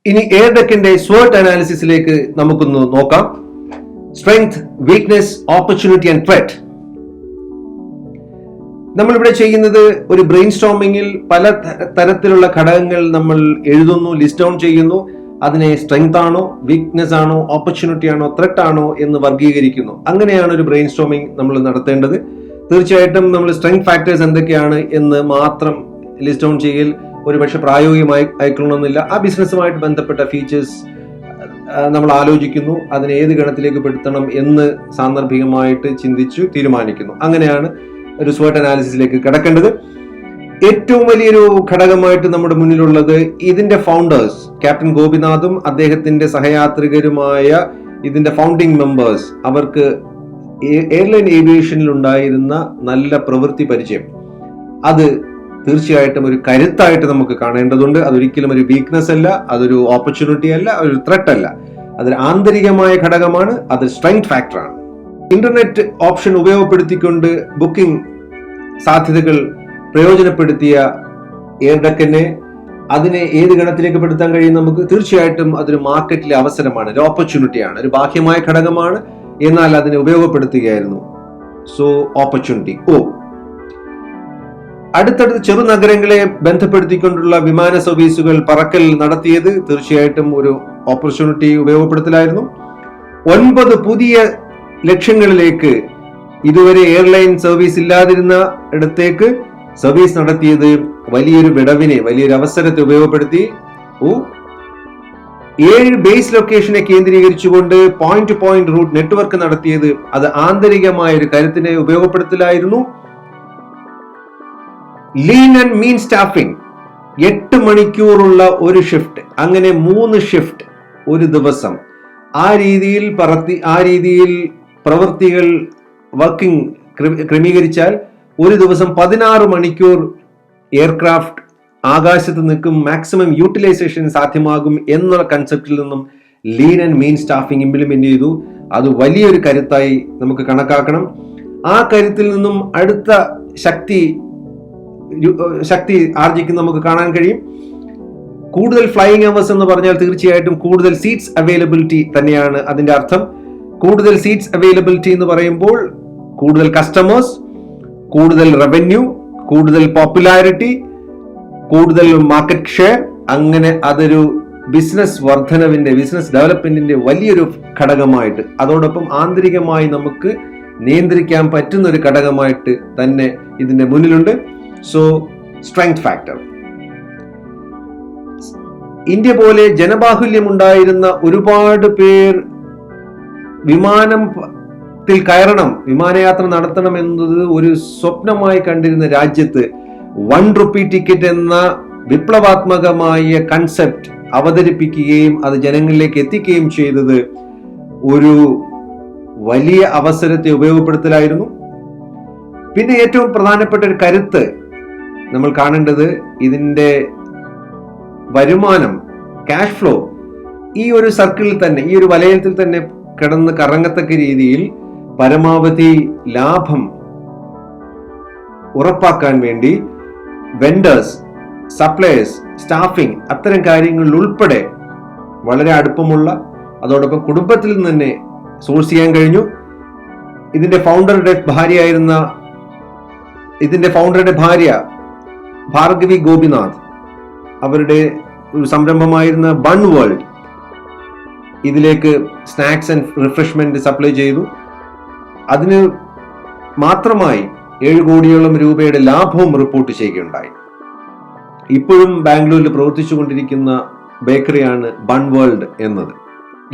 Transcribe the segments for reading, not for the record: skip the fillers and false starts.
ഇനി air ഡെക്കിന്റെ SWOT അനാലിസിസിലേക്ക് നമുക്കൊന്ന് നോക്കാം. Strength, weakness, opportunity and threat. നമ്മളിവിടെ ചെയ്യുന്നത് ഒരു ബ്രെയിൻ സ്റ്റോമിങ്ങിൽ പല തരത്തിലുള്ള ഘടകങ്ങൾ നമ്മൾ എഴുതുന്നു, ലിസ്റ്റ് ഡൗൺ ചെയ്യുന്നു. അതിനെ സ്ട്രെങ്ത് ആണോ, വീക്ക്നെസ് ആണോ, ഓപ്പർച്യൂണിറ്റി ആണോ, ത്രെറ്റ് ആണോ എന്ന് വർഗീകരിക്കുന്നു. അങ്ങനെയാണ് ഒരു ബ്രെയിൻ സ്റ്റോമിങ് നമ്മൾ നടത്തേണ്ടത്. തീർച്ചയായിട്ടും നമ്മൾ സ്ട്രെങ്ത് ഫാക്ടേഴ്സ് എന്തൊക്കെയാണ് എന്ന് മാത്രം ലിസ്റ്റ് ഡൗൺ ചെയ്യൽ ഒരുപക്ഷെ പ്രായോഗികമായി ആയിക്കൊള്ളണമെന്നില്ല. ആ ബിസിനസ്സുമായിട്ട് ബന്ധപ്പെട്ട ഫീച്ചേഴ്സ് നമ്മൾ ആലോചിക്കുന്നു, അതിനെ ഏത് ഗണത്തിലേക്ക് പെടുത്തണം എന്ന് സാന്ദർഭികമായിട്ട് ചിന്തിച്ചു തീരുമാനിക്കുന്നു. അങ്ങനെയാണ് ഒരു SWOT അനാലിസിസിലേക്ക് കിടക്കേണ്ടത്. ഏറ്റവും വലിയൊരു ഘടകമായിട്ട് നമ്മുടെ മുന്നിലുള്ളത് ഇതിന്റെ ഫൗണ്ടേഴ്സ് ക്യാപ്റ്റൻ ഗോപിനാഥും അദ്ദേഹത്തിന്റെ സഹയാത്രികരുമായ ഇതിന്റെ ഫൗണ്ടിങ് മെമ്പേഴ്സ്, അവർക്ക് എയർലൈൻ ഏവിയേഷനിൽ ഉണ്ടായിരുന്ന നല്ല പ്രവൃത്തി പരിചയം, അത് തീർച്ചയായിട്ടും ഒരു കരുത്തായിട്ട് നമുക്ക് കാണേണ്ടതുണ്ട്. അതൊരിക്കലും ഒരു വീക്ക്നെസ് അല്ല, അതൊരു ഓപ്പർച്യൂണിറ്റി അല്ല, ഒരു ത്രെറ്റ് അല്ല. അതൊരു ആന്തരികമായ ഘടകമാണ്, അത് സ്ട്രെങ്ത് ഫാക്ടറാണ്. ഇന്റർനെറ്റ് ഓപ്ഷൻ ഉപയോഗപ്പെടുത്തിക്കൊണ്ട് ബുക്കിംഗ് സാധ്യതകൾ പ്രയോജനപ്പെടുത്തിയ എയർ ഡെക്കിനെ അതിനെ ഏത് ഗണത്തിലേക്ക് പെടുത്താൻ കഴിയും നമുക്ക്? തീർച്ചയായിട്ടും അതൊരു മാർക്കറ്റിലെ അവസരമാണ്, ഒരു ഓപ്പർച്യൂണിറ്റിയാണ്, ഒരു ബാഹ്യമായ ഘടകമാണ്. എന്നാൽ അതിനെ ഉപയോഗപ്പെടുത്തുകയായിരുന്നു. So opportunity. അടുത്തടുത്ത് ചെറുനഗരങ്ങളെ ബന്ധപ്പെടുത്തിക്കൊണ്ടുള്ള വിമാന സർവീസുകൾ പറക്കൽ നടത്തിയത് തീർച്ചയായിട്ടും ഒരു ഓപ്പർച്യൂണിറ്റി ഉപയോഗപ്പെടുത്തലായിരുന്നു. 9 പുതിയ ലക്ഷ്യങ്ങളിലേക്ക് ഇതുവരെ എയർലൈൻ സർവീസ് ഇല്ലാതിരുന്ന ഇടത്തേക്ക് സർവീസ് നടത്തിയത് വലിയൊരു വിടവിനെ, വലിയൊരു അവസരത്തെ ഉപയോഗപ്പെടുത്തി. 7 ബേസ് ലൊക്കേഷനെ കേന്ദ്രീകരിച്ചുകൊണ്ട് point to point route network നടത്തിയത് അത് ആന്തരികമായ ഒരു കരുത്തിനെ ഉപയോഗപ്പെടുത്തലായിരുന്നു. ലീൻ ആൻഡ് മീൻ സ്റ്റാഫിംഗ്, 8 മണിക്കൂറുള്ള ഒരു ഷിഫ്റ്റ്, അങ്ങനെ 3 ഷിഫ്റ്റ് ഒരു ദിവസം, ആ രീതിയിൽ പ്രവൃത്തികൾ വർക്കിംഗ് ക്രമീകരിച്ചാൽ ഒരു ദിവസം 16 മണിക്കൂർ എയർക്രാഫ്റ്റ് ആകാശത്ത് നിൽക്കും, മാക്സിമം യൂട്ടിലൈസേഷൻ സാധ്യമാകും എന്ന കൺസെപ്റ്റിൽ നിന്നും lean and mean staffing implement ചെയ്തു. അത് വലിയൊരു കരുത്തായി നമുക്ക് കണക്കാക്കണം. ആ കരുത്തിൽ നിന്നും അടുത്ത ശക്തി ആർജിക്കുന്ന നമുക്ക് കാണാൻ കഴിയും. കൂടുതൽ ഫ്ലൈയിങ് അവേഴ്സ് എന്ന് പറഞ്ഞാൽ തീർച്ചയായിട്ടും കൂടുതൽ സീറ്റ്സ് അവൈലബിലിറ്റി തന്നെയാണ് അതിന്റെ അർത്ഥം. കൂടുതൽ സീറ്റ്സ് അവൈലബിലിറ്റി എന്ന് പറയുമ്പോൾ കൂടുതൽ കസ്റ്റമേഴ്സ്, കൂടുതൽ റവന്യൂ, കൂടുതൽ പോപ്പുലാരിറ്റി, കൂടുതൽ മാർക്കറ്റ് ഷെയർ, അങ്ങനെ അതൊരു ബിസിനസ് വർധനവിന്റെ, ബിസിനസ് ഡെവലപ്മെന്റിന്റെ വലിയൊരു ഘടകമായിട്ട്, അതോടൊപ്പം ആന്തരികമായി നമുക്ക് നിയന്ത്രിക്കാൻ പറ്റുന്ന ഒരു ഘടകമായിട്ട് തന്നെ ഇതിന്റെ മുന്നിലുണ്ട്. So strength factor. ഇന്ത്യ പോലെ ജനബാഹുല്യം ഉണ്ടായിരുന്ന ഒരുപാട് പേർ വിമാനത്തിൽ കയറണം, വിമാനയാത്ര നടത്തണം എന്നത് ഒരു സ്വപ്നമായി കണ്ടിരുന്ന രാജ്യത്ത് 1 രൂപ ടിക്കറ്റ് എന്ന വിപ്ലവാത്മകമായ കൺസെപ്റ്റ് അവതരിപ്പിക്കുകയും അത് ജനങ്ങളിലേക്ക് എത്തിക്കുകയും ചെയ്തത് ഒരു വലിയ അവസരത്തെ ഉപയോഗപ്പെടുത്തലായിരുന്നു. പിന്നെ ഏറ്റവും പ്രധാനപ്പെട്ട ഒരു കരുത്ത് നമ്മൾ കാണേണ്ടത് ഇതിന്റെ വരുമാനം, ക്യാഷ് ഫ്ലോ, ഈ ഒരു സർക്കിളിൽ തന്നെ, ഈ ഒരു വലയത്തിൽ തന്നെ കിടന്ന് കറങ്ങത്തക്ക രീതിയിൽ പരമാവധി ലാഭം ഉറപ്പാക്കാൻ വേണ്ടി വെൻഡേഴ്സ്, സപ്ലയേഴ്സ്, സ്റ്റാഫിംഗ്, അത്തരം കാര്യങ്ങളിൽ ഉൾപ്പെടെ വളരെ അടുപ്പമുള്ള, അതോടൊപ്പം കുടുംബത്തിൽ നിന്ന് തന്നെ സോഴ്സ് ചെയ്യാൻ കഴിഞ്ഞു. ഇതിന്റെ ഫൗണ്ടറുടെ ഭാര്യ ഭാർഗവി ഗോപിനാഥ്, അവരുടെ ഒരു സംരംഭമായിരുന്ന ബൺ വേൾഡ്, ഇതിലേക്ക് സ്നാക്സ് ആൻഡ് റിഫ്രഷ്മെന്റ് സപ്ലൈ ചെയ്തു. അതിന് മാത്രമായി 7 കോടിയോളം രൂപയുടെ ലാഭവും റിപ്പോർട്ട് ചെയ്യുകയുണ്ടായി. ഇപ്പോഴും ബാംഗ്ലൂരിൽ പ്രവർത്തിച്ചു കൊണ്ടിരിക്കുന്ന ബേക്കറിയാണ് ബൺ വേൾഡ് എന്നത്.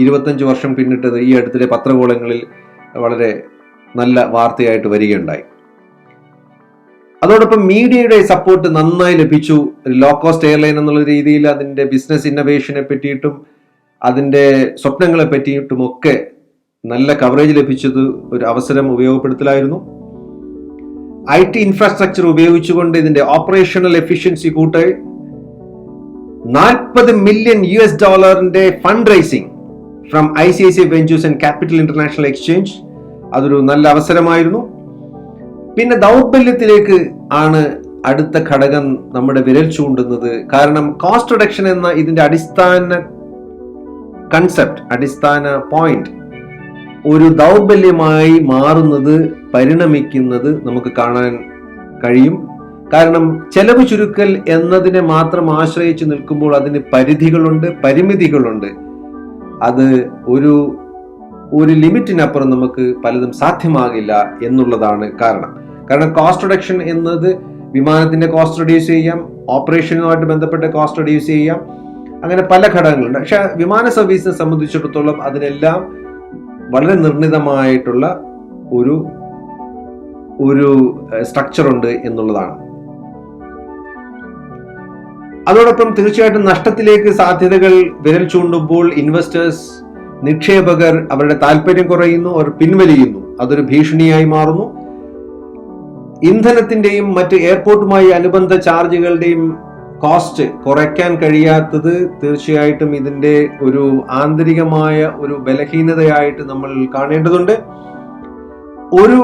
25 വർഷം പിന്നിട്ടത് ഈ അടുത്തിടെ പത്രകോളങ്ങളിൽ വളരെ നല്ല വാർത്തയായിട്ട് വരികയുണ്ടായി. അതോടൊപ്പം മീഡിയയുടെ സപ്പോർട്ട് നന്നായി ലഭിച്ചു. ലോ കോസ്റ്റ് എയർലൈൻ എന്നുള്ള രീതിയിൽ അതിന്റെ ബിസിനസ് ഇന്നോവേഷനെ പറ്റിയിട്ടും അതിന്റെ സ്വപ്നങ്ങളെ പറ്റിയിട്ടും ഒക്കെ നല്ല കവറേജ് ലഭിച്ചത് ഒരു അവസരം ഉപയോഗപ്പെടുത്തലായിരുന്നു. IT ഇൻഫ്രാസ്ട്രക്ചർ ഉപയോഗിച്ചുകൊണ്ട് ഇതിന്റെ ഓപ്പറേഷണൽ എഫിഷ്യൻസി കൂട്ടായി $40 million fund rising from ICICI ventures and capital international exchange, അതൊരു നല്ല അവസരമായിരുന്നു. പിന്നെ ദൗർബല്യത്തിലേക്ക് ആണ് അടുത്ത ഘടകം നമ്മുടെ വിരൽ ചൂണ്ടുന്നത്. കാരണം കോസ്റ്റ് റിഡക്ഷൻ എന്ന ഇതിന്റെ അടിസ്ഥാന കൺസെപ്റ്റ്, അടിസ്ഥാന പോയിന്റ് ഒരു ദൗർബല്യമായി മാറുന്നത്, പരിണമിക്കുന്നത് നമുക്ക് കാണാൻ കഴിയും. കാരണം ചെലവ് ചുരുക്കൽ എന്നതിനെ മാത്രം ആശ്രയിച്ച് നിൽക്കുമ്പോൾ അതിന് പരിധികളുണ്ട്, പരിമിതികളുണ്ട്. അത് ഒരു ലിമിറ്റിനപ്പുറം നമുക്ക് പലതും സാധ്യമാകില്ല എന്നുള്ളതാണ് കാരണം കോസ്റ്റ് റിഡക്ഷൻ എന്നത് വിമാനത്തിന്റെ കോസ്റ്റ് റെഡ്യൂസ് ചെയ്യാം, ഓപ്പറേഷനുമായിട്ട് ബന്ധപ്പെട്ട കോസ്റ്റ് റെഡ്യൂസ് ചെയ്യാം, അങ്ങനെ പല ഘടകങ്ങളുണ്ട്. പക്ഷെ വിമാന സർവീസിനെ സംബന്ധിച്ചിടത്തോളം അതിനെല്ലാം വളരെ നിർണിതമായിട്ടുള്ള ഒരു സ്ട്രക്ചർ ഉണ്ട് എന്നുള്ളതാണ്. അതോടൊപ്പം തീർച്ചയായിട്ടും നഷ്ടത്തിലേക്ക് സാധ്യതകൾ വിരൽ ചൂണ്ടുമ്പോൾ ഇൻവെസ്റ്റേഴ്സ്, നിക്ഷേപകർ അവരുടെ താല്പര്യം കുറയുന്നു, അവർ പിൻവലിയുന്നു. അതൊരു ഭീഷണിയായി മാറുന്നു. ഇന്ധനത്തിന്റെയും മറ്റ് എയർപോർട്ടുമായി അനുബന്ധ ചാർജുകളുടെയും കോസ്റ്റ് കുറയ്ക്കാൻ കഴിയാത്തത് തീർച്ചയായിട്ടും ഇതിന്റെ ഒരു ആന്തരികമായ ഒരു ബലഹീനതയായിട്ട് നമ്മൾ കാണേണ്ടതുണ്ട്. ഒരു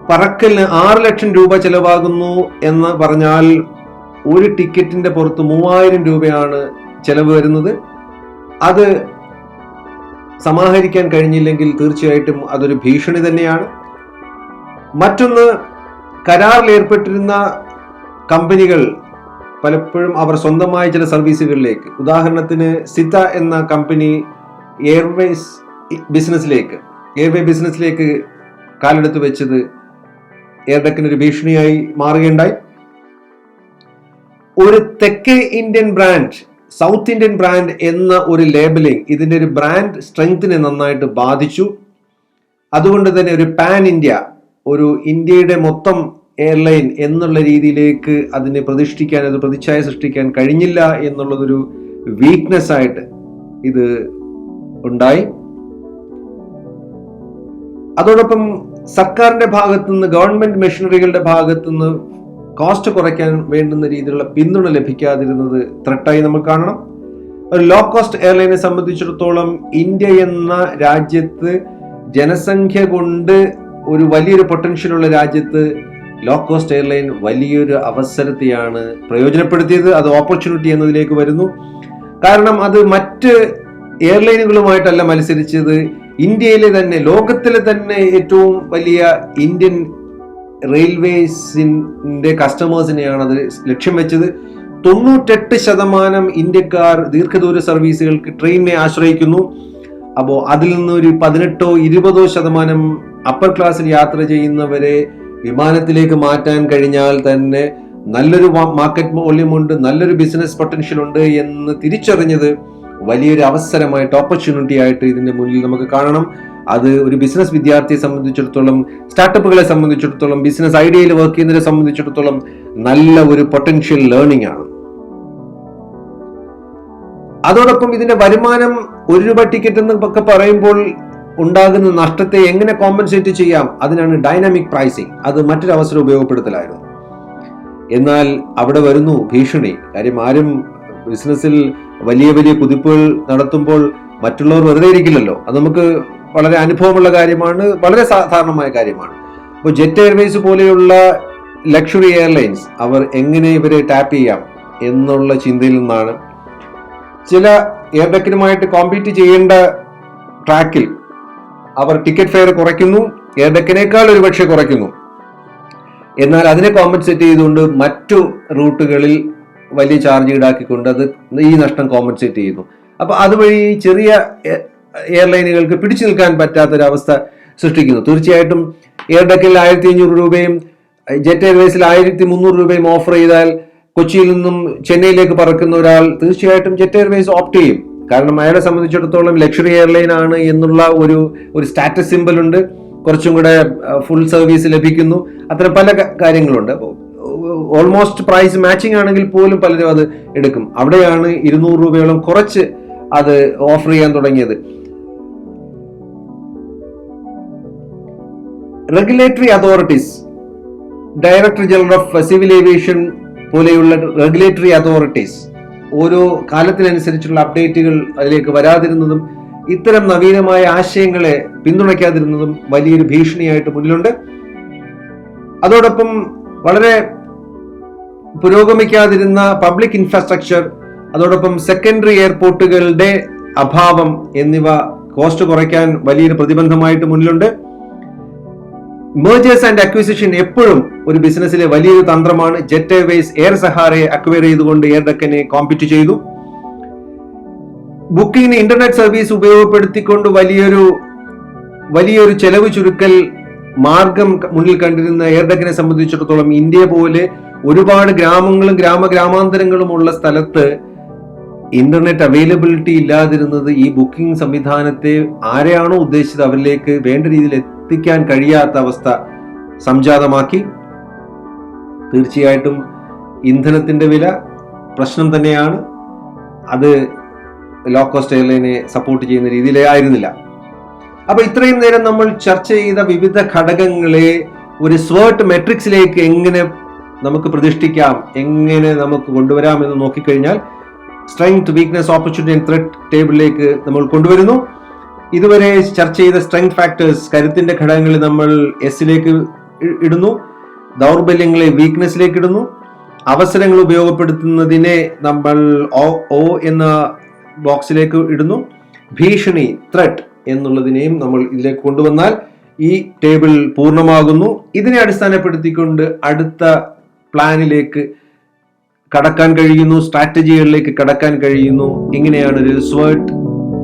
പറക്കലിന് 6 ലക്ഷം രൂപ ചെലവാകുന്നു എന്ന് പറഞ്ഞാൽ ഒരു ടിക്കറ്റിന്റെ പുറത്ത് 3000 രൂപയാണ് ചെലവ് വരുന്നത്. അത് സമാഹരിക്കാൻ കഴിഞ്ഞില്ലെങ്കിൽ തീർച്ചയായിട്ടും അതൊരു ഭീഷണി തന്നെയാണ്. മറ്റൊന്ന്, കരാറിൽ ഏർപ്പെട്ടിരുന്ന കമ്പനികൾ പലപ്പോഴും അവർ സ്വന്തമായ ചില സർവീസുകളിലേക്ക്, ഉദാഹരണത്തിന് സിത എന്ന കമ്പനി എയർവേ ബിസിനസ്സിലേക്ക് കാലെടുത്ത് വെച്ചത് എയർഡെക്കിന് ഒരു ഭീഷണിയായി മാറുകയുണ്ടായി. ഒരു തെക്കേ Indian brand, south Indian brand എന്ന ഒരു ലേബലിംഗ് ഇതിന്റെ ഒരു ബ്രാൻഡ് സ്ട്രെങ്തിനെ നന്നായിട്ട് ബാധിച്ചു. അതുകൊണ്ട് തന്നെ ഒരു പാൻ ഇന്ത്യ, ഒരു ഇന്ത്യയുടെ മൊത്തം എയർലൈൻ എന്നുള്ള രീതിയിലേക്ക് അതിനെ പ്രതിഷ്ഠിക്കാൻ, അത് പ്രതിച്ഛായ സൃഷ്ടിക്കാൻ കഴിഞ്ഞില്ല എന്നുള്ളതൊരു വീക്ക്നെസ് ആയിട്ട് ഇത് ഉണ്ടായി. അതോടൊപ്പം സർക്കാരിന്റെ ഭാഗത്തുനിന്ന്, ഗവൺമെന്റ് മെഷീനറികളുടെ ഭാഗത്തുനിന്ന് കോസ്റ്റ് കുറയ്ക്കാൻ വേണ്ടുന്ന രീതിയിലുള്ള പിന്തുണ ലഭിക്കാതിരുന്നത് ത്രെട്ടായി നമ്മൾ കാണണം. ഒരു ലോ കോസ്റ്റ് എയർലൈനെ സംബന്ധിച്ചിടത്തോളം ഇന്ത്യ എന്ന രാജ്യത്ത്, ജനസംഖ്യ കൊണ്ട് ഒരു വലിയൊരു പൊട്ടൻഷ്യൽ ഉള്ള രാജ്യത്ത് ലോ കോസ്റ്റ് എയർലൈൻ വലിയൊരു അവസരത്തെയാണ് പ്രയോജനപ്പെടുത്തിയത്. അത് ഓപ്പർച്യൂണിറ്റി എന്നതിലേക്ക് വരുന്നു. കാരണം അത് മറ്റ് എയർലൈനുകളുമായിട്ടല്ല മത്സരിച്ചത്, ഇന്ത്യയിലെ തന്നെ, ലോകത്തിലെ തന്നെ ഏറ്റവും വലിയ ഇന്ത്യൻ റെയിൽവേസിന്റെ കസ്റ്റമേഴ്സിനെയാണ് അത് ലക്ഷ്യം വെച്ചത്. 98% ഇന്ത്യക്കാർ ദീർഘദൂര സർവീസുകൾക്ക് ട്രെയിനിനെ ആശ്രയിക്കുന്നു. അപ്പോൾ അതിൽ നിന്ന് ഒരു 18-20% അപ്പർ ക്ലാസ്സിൽ യാത്ര ചെയ്യുന്നവരെ വിമാനത്തിലേക്ക് മാറ്റാൻ കഴിഞ്ഞാൽ തന്നെ നല്ലൊരു മാർക്കറ്റ് വോള്യൂം ഉണ്ട്, നല്ലൊരു ബിസിനസ് പൊട്ടൻഷ്യൽ ഉണ്ട് എന്ന് തിരിച്ചറിഞ്ഞത് വലിയൊരു അവസരമായിട്ട്, ഓപ്പർച്യൂണിറ്റി ആയിട്ട് ഇതിന്റെ മുന്നിൽ നമുക്ക് കാണണം. അത് ഒരു ബിസിനസ് വിദ്യാർത്ഥിയെ സംബന്ധിച്ചിടത്തോളം, സ്റ്റാർട്ടപ്പുകളെ സംബന്ധിച്ചിടത്തോളം, ബിസിനസ് ഐഡിയയിൽ വർക്ക് ചെയ്യുന്നതിനെ സംബന്ധിച്ചിടത്തോളം നല്ല ഒരു പൊട്ടൻഷ്യൽ ലേണിംഗ് ആണ്. അതോടൊപ്പം ഇതിന്റെ വരുമാനം 1 രൂപ ടിക്കറ്റ് എന്നൊക്കെ പറയുമ്പോൾ ഉണ്ടാകുന്ന നഷ്ടത്തെ എങ്ങനെ കോമ്പൻസേറ്റ് ചെയ്യാം, അതിനാണ് ഡൈനാമിക് പ്രൈസിങ്. അത് മറ്റൊരു അവസരം ഉപയോഗപ്പെടുത്തലായിരുന്നു. എന്നാൽ അവിടെ വരുന്നു ഭീഷണി. കാര്യം ആരും ബിസിനസ്സിൽ വലിയ വലിയ കുതിപ്പുകൾ നടത്തുമ്പോൾ മറ്റുള്ളവർ വെറുതെ ഇരിക്കില്ലല്ലോ. അത് നമുക്ക് വളരെ അനുഭവമുള്ള കാര്യമാണ്, വളരെ സാധാരണമായ കാര്യമാണ്. അപ്പോൾ ജെറ്റ് എയർവേസ് പോലെയുള്ള ലക്ഷറി എയർലൈൻസ് അവർ എങ്ങനെ ഇവരെ ടാപ്പ് ചെയ്യാം എന്നുള്ള ചിന്തയിൽ നിന്നാണ് ചില എയർഡെക്കിനുമായിട്ട് കോമ്പീറ്റ് ചെയ്യേണ്ട ട്രാക്കിൽ അവർ ടിക്കറ്റ് ഫെയർ കുറയ്ക്കുന്നു, എയർഡെക്കിനേക്കാൾ ഒരുപക്ഷെ കുറയ്ക്കുന്നു. എന്നാൽ അതിനെ കോമ്പൻസേറ്റ് ചെയ്തുകൊണ്ട് മറ്റു റൂട്ടുകളിൽ വലിയ ചാർജ് ഈടാക്കിക്കൊണ്ട് അത് ഈ നഷ്ടം കോമ്പൻസേറ്റ് ചെയ്യുന്നു. അപ്പൊ അതുവഴി ചെറിയ എയർലൈനുകൾക്ക് പിടിച്ചു നിൽക്കാൻ പറ്റാത്തൊരവസ്ഥ സൃഷ്ടിക്കുന്നു. തീർച്ചയായിട്ടും എയർഡെക്കിൽ 1500 രൂപയും ജെറ്റ് എയർവേസിൽ 1300 രൂപയും ഓഫർ ചെയ്താൽ കൊച്ചിയിൽ നിന്നും ചെന്നൈയിലേക്ക് പറക്കുന്ന ഒരാൾ തീർച്ചയായിട്ടും ജെറ്റ് എയർവേസ് ഓപ്റ്റ് ചെയ്യും. കാരണം അയാളെ സംബന്ധിച്ചിടത്തോളം ലക്ഷറി എയർലൈൻ ആണ് എന്നുള്ള ഒരു സ്റ്റാറ്റസ് സിമ്പൽ ഉണ്ട്, കുറച്ചും കൂടെ ഫുൾ സർവീസ് ലഭിക്കുന്നു, അത്തരം പല കാര്യങ്ങളുണ്ട്. ഓൾമോസ്റ്റ് പ്രൈസ് മാച്ചിങ് ആണെങ്കിൽ പോലും പലരും അത് എടുക്കും. അവിടെയാണ് 200 രൂപയോളം കുറച്ച് അത് ഓഫർ ചെയ്യാൻ തുടങ്ങിയത്. Regulatory authorities, director general of civil aviation പോലെയുള്ള റെഗുലേറ്ററി അതോറിറ്റീസ് ഓരോ കാലത്തിനനുസരിച്ചുള്ള അപ്ഡേറ്റുകൾ അതിലേക്ക് വരാതിരുന്നതും ഇത്തരം നവീനമായ ആശയങ്ങളെ പിന്തുണയ്ക്കാതിരുന്നതും വലിയൊരു ഭീഷണിയായിട്ട് മുന്നിലുണ്ട്. അതോടൊപ്പം വളരെ പുരോഗമിക്കാതിരുന്ന പബ്ലിക് ഇൻഫ്രാസ്ട്രക്ചർ, അതോടൊപ്പം സെക്കൻഡറി എയർപോർട്ടുകളുടെ അഭാവം എന്നിവ കോസ്റ്റ് കുറയ്ക്കാൻ വലിയൊരു പ്രതിബന്ധമായിട്ട് മുന്നിലുണ്ട്. മെർജേഴ്സ് ആൻഡ് അക്വിസിഷൻ എപ്പോഴും ഒരു ബിസിനസ്സിലെ വലിയൊരു തന്ത്രമാണ്. ജെറ്റ് എയർവേസ് എയർ സഹാറയെ അക്വയർ ചെയ്തുകൊണ്ട് എയർ ഡെക്കനെ കോമ്പീറ്റ് ചെയ്തു. ബുക്കിംഗിന് ഇന്റർനെറ്റ് സർവീസ് ഉപയോഗപ്പെടുത്തിക്കൊണ്ട് വലിയൊരു ചെലവ് ചുരുക്കൽ മാർഗം മുന്നിൽ കണ്ടിരുന്ന എയർ ഡെക്കനെ സംബന്ധിച്ചിടത്തോളം ഇന്ത്യ പോലെ ഒരുപാട് ഗ്രാമങ്ങളും ഗ്രാമാന്തരങ്ങളും ഉള്ള സ്ഥലത്ത് ഇന്റർനെറ്റ് അവൈലബിലിറ്റി ഇല്ലാതിരുന്നത് ഈ ബുക്കിംഗ് സംവിധാനത്തെ ആരെയാണോ ഉദ്ദേശിച്ചത് അവരിലേക്ക് വേണ്ട രീതിയിൽ എത്തിക്കാൻ കഴിയാത്ത അവസ്ഥ സംജാതമാക്കി. തീർച്ചയായിട്ടും ഇന്ധനത്തിന്റെ വില പ്രശ്നം തന്നെയാണ്. അത് ലോ കോസ്റ്റ് എയർലൈനെ സപ്പോർട്ട് ചെയ്യുന്ന രീതിയിലേ ആയിരുന്നില്ല. അപ്പൊ ഇത്രയും നേരം നമ്മൾ ചർച്ച ചെയ്ത വിവിധ ഘടകങ്ങളെ ഒരു സ്വേർട്ട് മെട്രിക്സിലേക്ക് എങ്ങനെ നമുക്ക് പ്രതിഷ്ഠിക്കാം, എങ്ങനെ നമുക്ക് കൊണ്ടുവരാം എന്ന് നോക്കിക്കഴിഞ്ഞാൽ strength, weakness, opportunity and threat ടേബിളിലേക്ക് നമ്മൾ കൊണ്ടുവരുന്നു. ഇതുവരെ ചർച്ച ചെയ്ത സ്ട്രെങ്ത് ഫാക്ടേഴ്സ്, കരുത്തിന്റെ ഘടകങ്ങളെ നമ്മൾ എസിലേക്ക് ഇടുന്നു, ദൗർബല്യങ്ങളെ വീക്ക്നെസ്സിലേക്ക് ഇടുന്നു, അവസരങ്ങൾ ഉപയോഗപ്പെടുത്തുന്നതിനെ നമ്മൾ ഒ എന്ന ബോക്സിലേക്ക് ഇടുന്നു, ഭീഷണി ത്രെറ്റ് എന്നുള്ളതിനെയും നമ്മൾ ഇതിലേക്ക് കൊണ്ടുവന്നാൽ ഈ ടേബിൾ പൂർണ്ണമാകുന്നു. ഇതിനെ അടിസ്ഥാനപ്പെടുത്തിക്കൊണ്ട് അടുത്ത പ്ലാനിലേക്ക് കടക്കാൻ കഴിയുന്നു, സ്ട്രാറ്റജികളിലേക്ക് കടക്കാൻ കഴിയുന്നു. ഇങ്ങനെയാണ് ഒരു സ്വേർട്ട്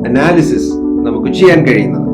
അനാലിസിസ് നമുക്ക് ചെയ്യാൻ കഴിയുന്നത്.